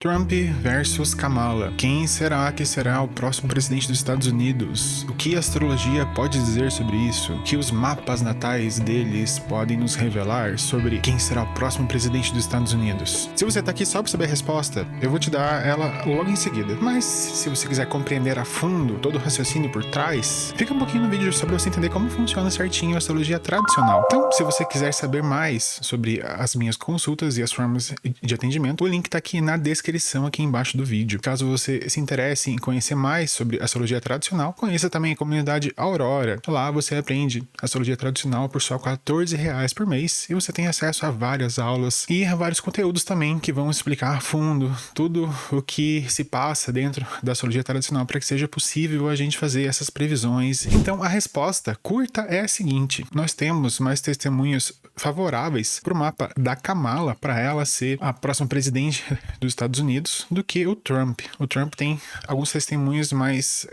Trump versus Kamala. Quem será que será o próximo presidente dos Estados Unidos? O que a astrologia pode dizer sobre isso? O que os mapas natais deles podem nos revelar sobre quem será o próximo presidente dos Estados Unidos? Se você tá aqui só para saber a resposta, eu vou te dar ela logo em seguida. Mas se você quiser compreender a fundo todo o raciocínio por trás, fica um pouquinho no vídeo só para você entender como funciona certinho a astrologia tradicional. Então, se você quiser saber mais sobre as minhas consultas e as formas de atendimento, o link tá aqui na descrição aqui embaixo do vídeo. Caso você se interesse em conhecer mais sobre astrologia tradicional, conheça também a comunidade Aurora. Lá você aprende astrologia tradicional por só R$14 por mês e você tem acesso a várias aulas e a vários conteúdos também que vão explicar a fundo tudo o que se passa dentro da astrologia tradicional para que seja possível a gente fazer essas previsões. Então a resposta curta é a seguinte: nós temos mais testemunhos favoráveis para o mapa da Kamala para ela ser a próxima presidente dos Estados Unidos do que o Trump. O Trump tem alguns testemunhos mais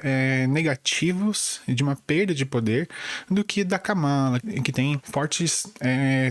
negativos de uma perda de poder do que da Kamala, que tem fortes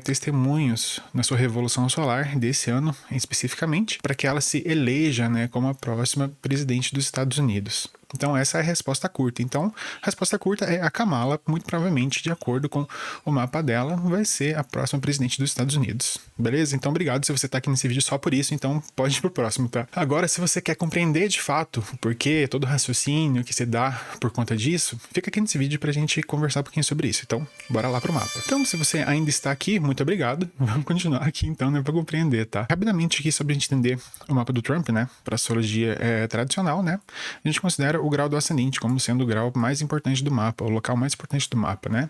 testemunhos na sua revolução solar desse ano especificamente, para que ela se eleja, né, como a próxima presidente dos Estados Unidos. Então essa é a resposta curta. Então a resposta curta é a Kamala, muito provavelmente, de acordo com o mapa dela, vai ser a próxima presidente dos Estados Unidos. Beleza? Então obrigado se você tá aqui nesse vídeo só por isso, então pode ir pro próximo, tá? Agora, se você quer compreender de fato o porquê, todo o raciocínio que se dá por conta disso, fica aqui nesse vídeo pra gente conversar um pouquinho sobre isso. Então, bora lá pro mapa. Então, se você ainda está aqui, muito obrigado. Vamos continuar aqui então, né, pra compreender, tá? Rapidamente aqui, sobre a gente entender o mapa do Trump, né, pra astrologia tradicional, né, a gente considera o grau do ascendente como sendo o grau mais importante do mapa, o local mais importante do mapa, né?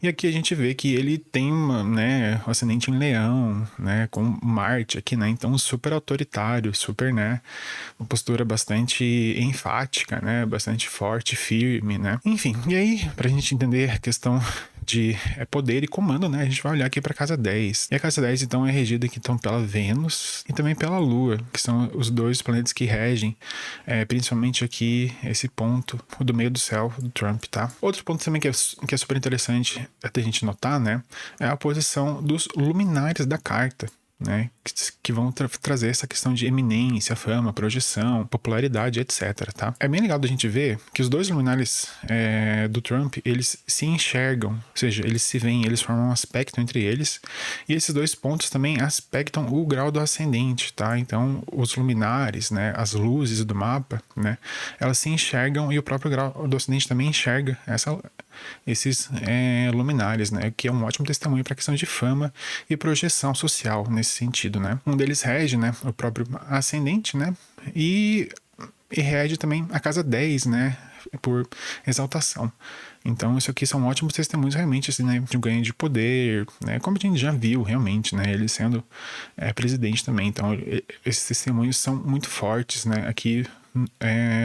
E aqui a gente vê que ele tem o ascendente em Leão, né, com Marte aqui, né? Então super autoritário, super, né, uma postura bastante enfática, né, bastante forte, firme, né? Enfim, e aí, pra gente entender a questão de poder e comando, né, a gente vai olhar aqui para a casa 10. E a casa 10, então, é regida aqui então pela Vênus e também pela Lua, que são os dois planetas que regem, principalmente aqui esse ponto do meio do céu do Trump, tá? Outro ponto também que é super interessante até a gente notar, né, é a posição dos luminares da carta, né, que vão trazer essa questão de eminência, fama, projeção, popularidade, etc, tá? É bem legal da gente ver que os dois luminares do Trump, eles se enxergam, ou seja, eles se veem, eles formam um aspecto entre eles, e esses dois pontos também aspectam o grau do ascendente, tá? Então, os luminares, né, as luzes do mapa, né, elas se enxergam e o próprio grau do ascendente também enxerga esses luminares, né, que é um ótimo testemunho para a questão de fama e projeção social nesse sentido, né. Um deles rege, né, o próprio ascendente, né, e rege também a casa 10, né, por exaltação. Então isso aqui são ótimos testemunhos realmente, assim, né, de um ganho de poder, né, como a gente já viu realmente, né, ele sendo presidente também. Então esses testemunhos são muito fortes, né, aqui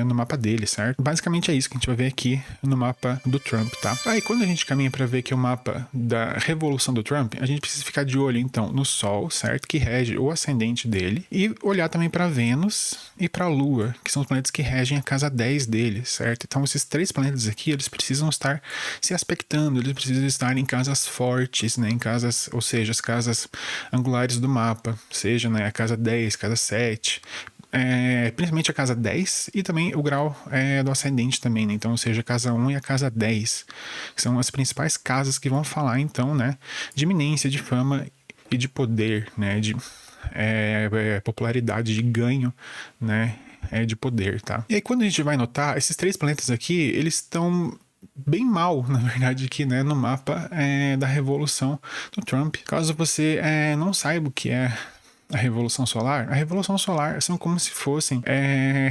no mapa dele, certo? Basicamente é isso que a gente vai ver aqui no mapa do Trump, tá? Aí quando a gente caminha para ver aqui o mapa da revolução do Trump, a gente precisa ficar de olho então no Sol, certo? Que rege o ascendente dele, e olhar também para Vênus e para a Lua, que são os planetas que regem a casa 10 dele, certo? Então esses três planetas aqui, eles precisam estar se aspectando, eles precisam estar em casas fortes, né? Em casas, ou seja, as casas angulares do mapa, seja, né, a casa 10, casa 7, principalmente a casa 10 e também o grau do ascendente também, né? Então, ou seja, a casa 1 e a casa 10, que são as principais casas que vão falar, então, né, de eminência, de fama e de poder, né, de popularidade, de ganho, né, de poder, tá? E aí, quando a gente vai notar, esses três planetas aqui, eles estão bem mal, na verdade, aqui, né, no mapa da revolução do Trump. Caso você não saiba o que é a Revolução Solar são como se fossem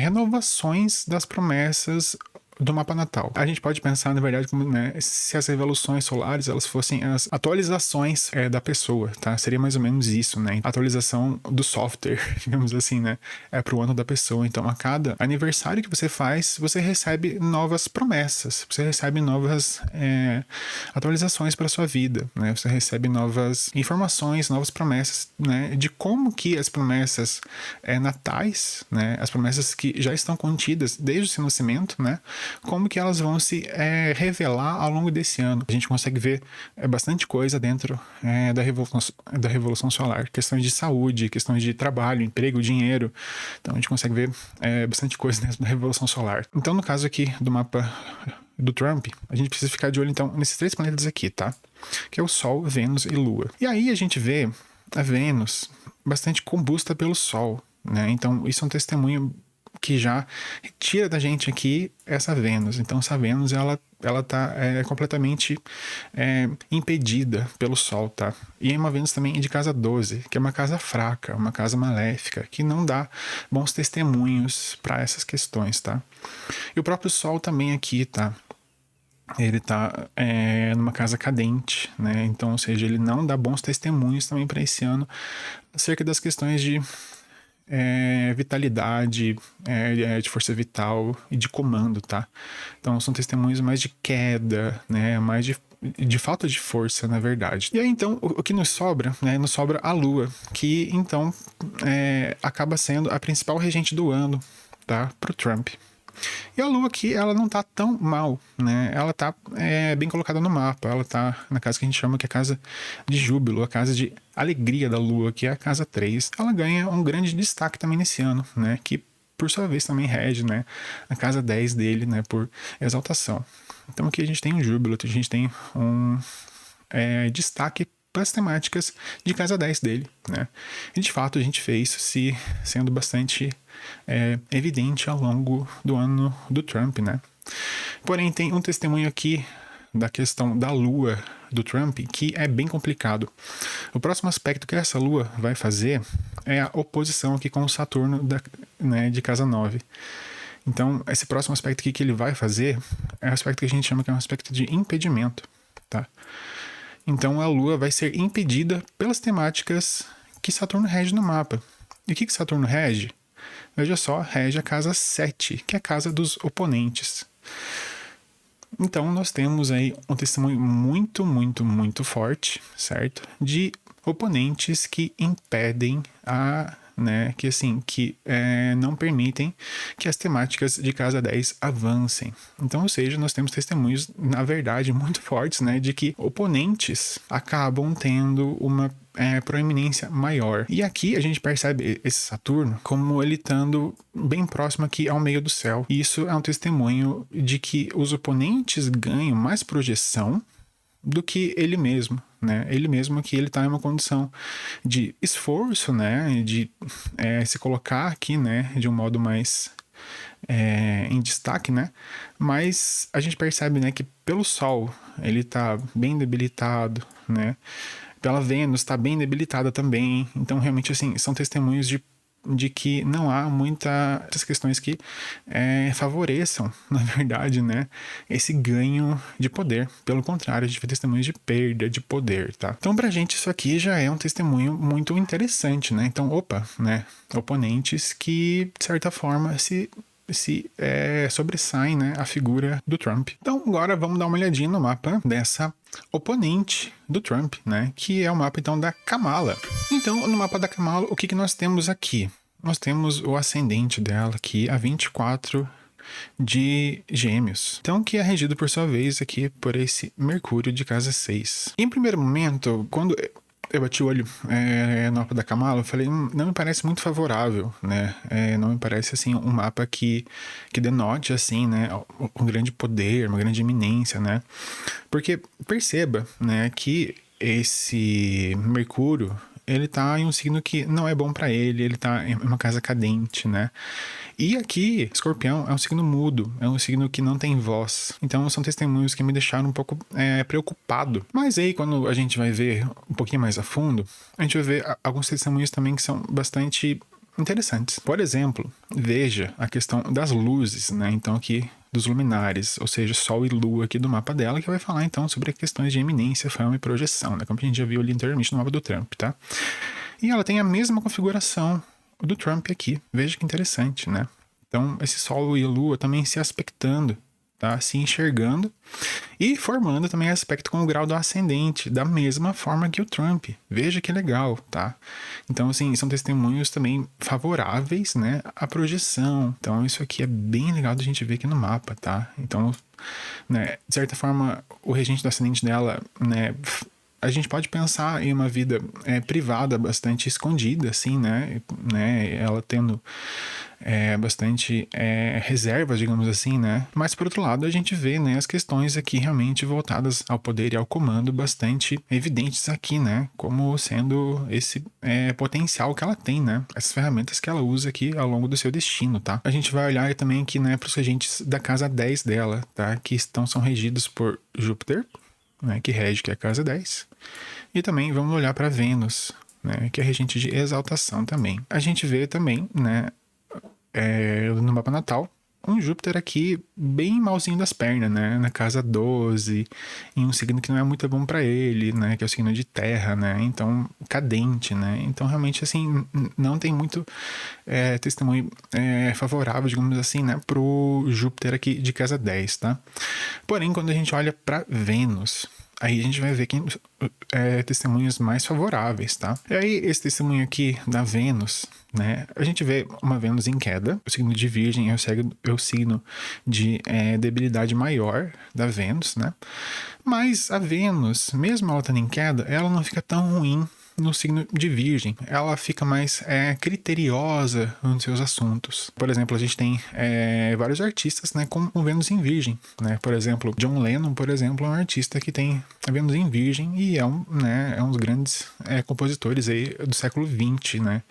renovações das promessas do mapa natal. A gente pode pensar, na verdade, como, né, se as revoluções solares elas fossem as atualizações da pessoa, tá? Seria mais ou menos isso, né? Atualização do software, digamos assim, né? Para o ano da pessoa. Então, a cada aniversário que você faz, você recebe novas promessas, você recebe novas atualizações para sua vida, né? Você recebe novas informações, novas promessas, né? De como que as promessas natais, né? As promessas que já estão contidas desde o seu nascimento, né? como que elas vão se revelar ao longo desse ano. A gente consegue ver bastante coisa dentro da Revolução Solar. Questões de saúde, questões de trabalho, emprego, dinheiro. Então a gente consegue ver bastante coisa dentro da Revolução Solar. Então no caso aqui do mapa do Trump, a gente precisa ficar de olho então nesses 3 planetas aqui, tá? Que é o Sol, Vênus e Lua. E aí a gente vê a Vênus bastante combusta pelo Sol, né? Então isso é um testemunho que já tira da gente aqui essa Vênus. Então essa Vênus, ela tá completamente impedida pelo Sol, tá? E é uma Vênus também de casa 12, que é uma casa fraca, uma casa maléfica, que não dá bons testemunhos para essas questões, tá? E o próprio Sol também aqui, tá? Ele tá numa casa cadente, né? Então, ou seja, ele não dá bons testemunhos também para esse ano acerca das questões de vitalidade, de força vital e de comando, tá? Então são testemunhos mais de queda, né? Mais de falta de força, na verdade. E aí, então, o que nos sobra, né? Nos sobra a Lua, que, então, acaba sendo a principal regente do ano, tá? Pro Trump. E a Lua aqui, ela não tá tão mal, né? Ela tá bem colocada no mapa. Ela tá na casa que a gente chama que é a casa de júbilo, a casa de alegria da Lua, que é a casa 3. Ela ganha um grande destaque também nesse ano, né? Que, por sua vez, também rege, né? A casa 10 dele, né? Por exaltação. Então aqui a gente tem um júbilo, a gente tem um destaque para as temáticas de casa 10 dele, né? E de fato a gente vê isso sendo bastante evidente ao longo do ano do Trump, né? Porém, tem um testemunho aqui da questão da Lua do Trump que é bem complicado. O próximo aspecto que essa Lua vai fazer é a oposição aqui com o Saturno de casa 9. Então, esse próximo aspecto aqui que ele vai fazer é um aspecto que a gente chama que é um aspecto de impedimento, tá? Então a Lua vai ser impedida pelas temáticas que Saturno rege no mapa. E o que Saturno rege? Veja só, rege a casa 7, que é a casa dos oponentes. Então nós temos aí um testemunho muito, muito, muito forte, certo? De oponentes que impedem que não permitem que as temáticas de casa 10 avancem. Então, ou seja, nós temos testemunhos, na verdade, muito fortes, né, de que oponentes acabam tendo uma proeminência maior. E aqui a gente percebe esse Saturno como ele estando bem próximo aqui ao meio do céu. E isso é um testemunho de que os oponentes ganham mais projeção do que ele mesmo, né? Ele mesmo que ele está em uma condição de esforço, né? De se colocar aqui, né? De um modo mais em destaque, né? Mas a gente percebe, né? Que pelo Sol ele está bem debilitado, né? Pela Vênus está bem debilitada também. Então realmente assim são testemunhos de que não há muitas questões que favoreçam, na verdade, né, esse ganho de poder. Pelo contrário, a gente vê testemunhos de perda de poder, tá? Então, pra gente, isso aqui já é um testemunho muito interessante, né? Então, né, oponentes que, de certa forma, se sobressaem, né, a figura do Trump. Então, agora vamos dar uma olhadinha no mapa dessa oponente do Trump, né, que é o mapa, então, da Kamala. Então, no mapa da Kamala, o que nós temos aqui? Nós temos o ascendente dela aqui, a 24 de Gêmeos. Então, que é regido, por sua vez, aqui por esse Mercúrio de casa 6. Em primeiro momento, quando eu bati o olho no mapa da Kamala, eu falei, não me parece muito favorável, né? Não me parece, assim, um mapa que denote, assim, né, um grande poder, uma grande eminência, né? Porque perceba, né, que esse Mercúrio, ele tá em um signo que não é bom para ele tá em uma casa cadente, né? E aqui, Escorpião é um signo mudo, é um signo que não tem voz. Então são testemunhos que me deixaram um pouco preocupado. Mas aí, quando a gente vai ver um pouquinho mais a fundo, a gente vai ver alguns testemunhos também que são bastante interessantes. Por exemplo, veja a questão das luzes, né? Então aqui dos luminares, ou seja, Sol e Lua aqui do mapa dela, que vai falar então sobre questões de eminência, fama e projeção, né? Como a gente já viu ali anteriormente no mapa do Trump, tá? E ela tem a mesma configuração do Trump aqui. Veja que interessante, né? Então, esse Sol e a Lua também se aspectando, tá? Se enxergando e formando também aspecto com o grau do ascendente, da mesma forma que o Trump. Veja que legal, tá? Então, assim, são testemunhos também favoráveis, né, à projeção. Então, isso aqui é bem legal da gente ver aqui no mapa, tá? Então, né, de certa forma, o regente do ascendente dela, né, a gente pode pensar em uma vida privada bastante escondida, assim, né? Ela tendo bastante reservas, digamos assim, né? Mas, por outro lado, a gente vê, né, as questões aqui realmente voltadas ao poder e ao comando bastante evidentes aqui, né? Como sendo esse potencial que ela tem, né? Essas ferramentas que ela usa aqui ao longo do seu destino, tá? A gente vai olhar também aqui, né, para os regentes da casa 10 dela, tá? Que são regidos por Júpiter, né, que rege, que é a casa 10. E também vamos olhar para Vênus, né, que é regente de exaltação também. A gente vê também, né, no mapa natal, um Júpiter aqui bem malzinho das pernas, né, na casa 12, em um signo que não é muito bom para ele, né, que é o signo de terra, né, então cadente, né, então realmente assim, não tem muito testemunho favorável, digamos assim, né, pro Júpiter aqui de casa 10, tá? Porém, quando a gente olha para Vênus, aí a gente vai ver que testemunhos mais favoráveis, tá? E aí, esse testemunho aqui da Vênus, né? A gente vê uma Vênus em queda, o signo de Virgem é o signo de debilidade maior da Vênus, né? Mas a Vênus, mesmo ela estando em queda, ela não fica tão ruim no signo de Virgem. Ela fica mais criteriosa nos seus assuntos. Por exemplo, a gente tem vários artistas, né, com Vênus em Virgem, né? Por exemplo, John Lennon, por exemplo, é um artista que tem a Vênus em Virgem e é um dos grandes compositores aí do século XX, né?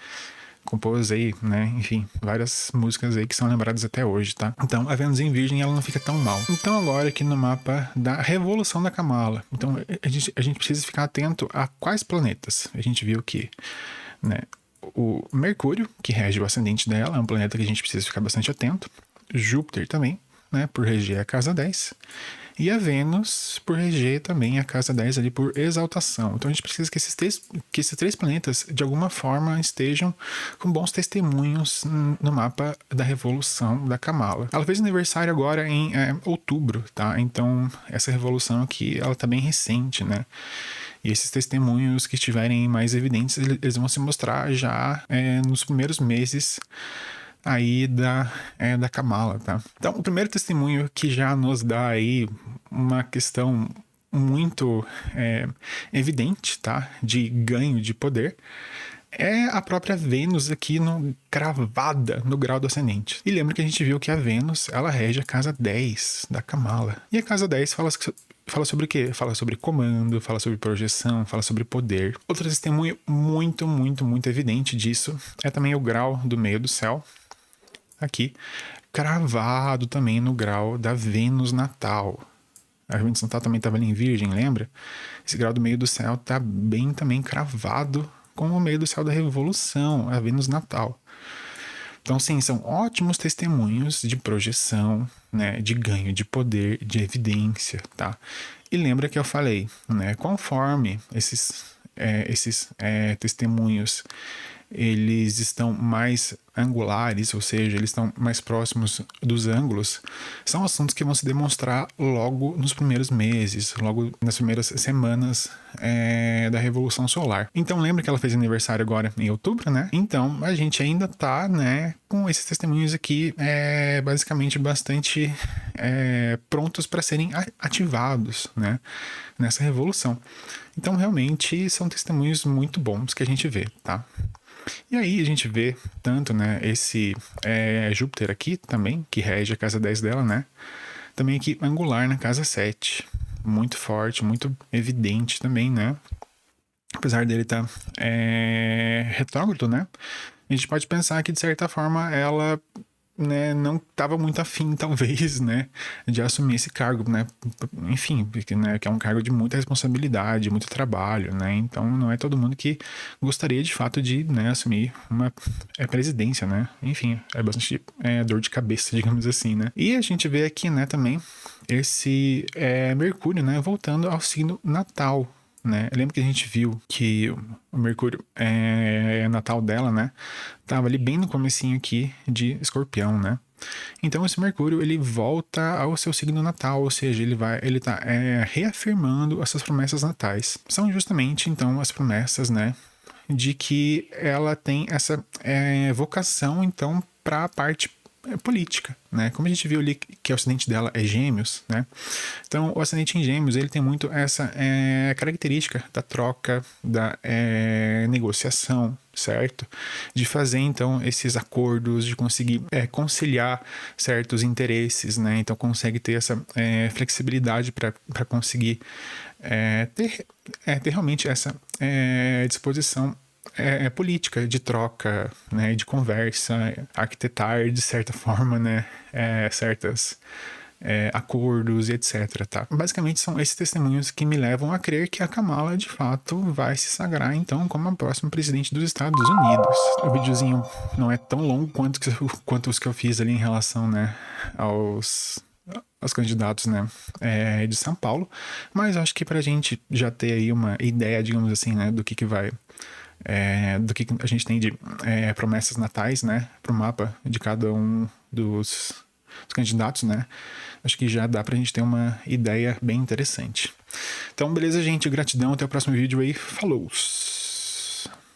Compôs aí, né, enfim, várias músicas aí que são lembradas até hoje, tá? Então, a Vênus em Virgem, ela não fica tão mal. Então, agora aqui no mapa da Revolução da Kamala. Então, a gente precisa ficar atento a quais planetas. A gente viu que, né, o Mercúrio, que rege o ascendente dela, é um planeta que a gente precisa ficar bastante atento. Júpiter também, né, por reger a casa 10. E a Vênus por reger também a casa 10 ali por exaltação. Então a gente precisa que esses três planetas de alguma forma estejam com bons testemunhos no mapa da Revolução da Kamala. Ela fez aniversário agora em outubro, tá? Então essa revolução aqui, ela tá bem recente, né? E esses testemunhos que estiverem mais evidentes, eles vão se mostrar já nos primeiros meses aí da Kamala, tá? Então, o primeiro testemunho que já nos dá aí uma questão muito evidente, tá? De ganho de poder, é a própria Vênus aqui cravada no grau do ascendente. E lembra que a gente viu que a Vênus, ela rege a casa 10 da Kamala. E a casa 10 fala sobre o quê? Fala sobre comando, fala sobre projeção, fala sobre poder. Outro testemunho muito, muito, muito evidente disso é também o grau do meio do céu, aqui, cravado também no grau da Vênus natal. A Vênus natal também estava ali em Virgem, lembra? Esse grau do meio do céu está bem também cravado com o meio do céu da Revolução, a Vênus natal. Então, sim, são ótimos testemunhos de projeção, né, de ganho de poder, de evidência, tá? E lembra que eu falei, né, conforme esses testemunhos eles estão mais angulares, ou seja, eles estão mais próximos dos ângulos, são assuntos que vão se demonstrar logo nos primeiros meses, logo nas primeiras semanas da Revolução Solar. Então lembra que ela fez aniversário agora em outubro, né? Então a gente ainda tá, né, com esses testemunhos aqui basicamente bastante prontos para serem ativados, né, nessa revolução. Então realmente são testemunhos muito bons que a gente vê, tá? E aí a gente vê tanto, né, esse Júpiter aqui também, que rege a casa 10 dela, né? Também aqui angular na casa 7. Muito forte, muito evidente também, né? Apesar dele estar retrógrado, né? A gente pode pensar que, de certa forma, ela, né, não estava muito afim, talvez, né, de assumir esse cargo, né, enfim, porque, né, que é um cargo de muita responsabilidade, muito trabalho, né, então não é todo mundo que gostaria de fato de, né, assumir uma presidência, né, enfim, é bastante dor de cabeça, digamos assim, né. E a gente vê aqui, né, também esse Mercúrio, né, voltando ao signo natal, né? Lembra que a gente viu que o Mercúrio natal dela, né, tava ali bem no comecinho aqui de Escorpião, né? Então esse Mercúrio ele volta ao seu signo natal, ou seja, ele tá reafirmando essas promessas natais. São justamente então as promessas, né, de que ela tem essa vocação então para a parte política, né? Como a gente viu ali que o ascendente dela é Gêmeos, né? Então, o ascendente em Gêmeos, ele tem muito essa característica da troca, da negociação, certo? De fazer, então, esses acordos, de conseguir conciliar certos interesses, né? Então, consegue ter essa flexibilidade para conseguir ter realmente essa disposição política, de troca, né, de conversa, arquitetar de certa forma, né, certas acordos e etc, tá? Basicamente são esses testemunhos que me levam a crer que a Kamala de fato vai se sagrar então como a próxima presidente dos Estados Unidos. O videozinho não é tão longo quanto os que eu fiz ali em relação, né, aos candidatos, né, de São Paulo, mas acho que pra gente já ter aí uma ideia, digamos assim, né, do que vai do que a gente tem de promessas natais, né, pro mapa de cada um dos candidatos, né, acho que já dá pra gente ter uma ideia bem interessante. Então, beleza, gente, gratidão, até o próximo vídeo aí, falou!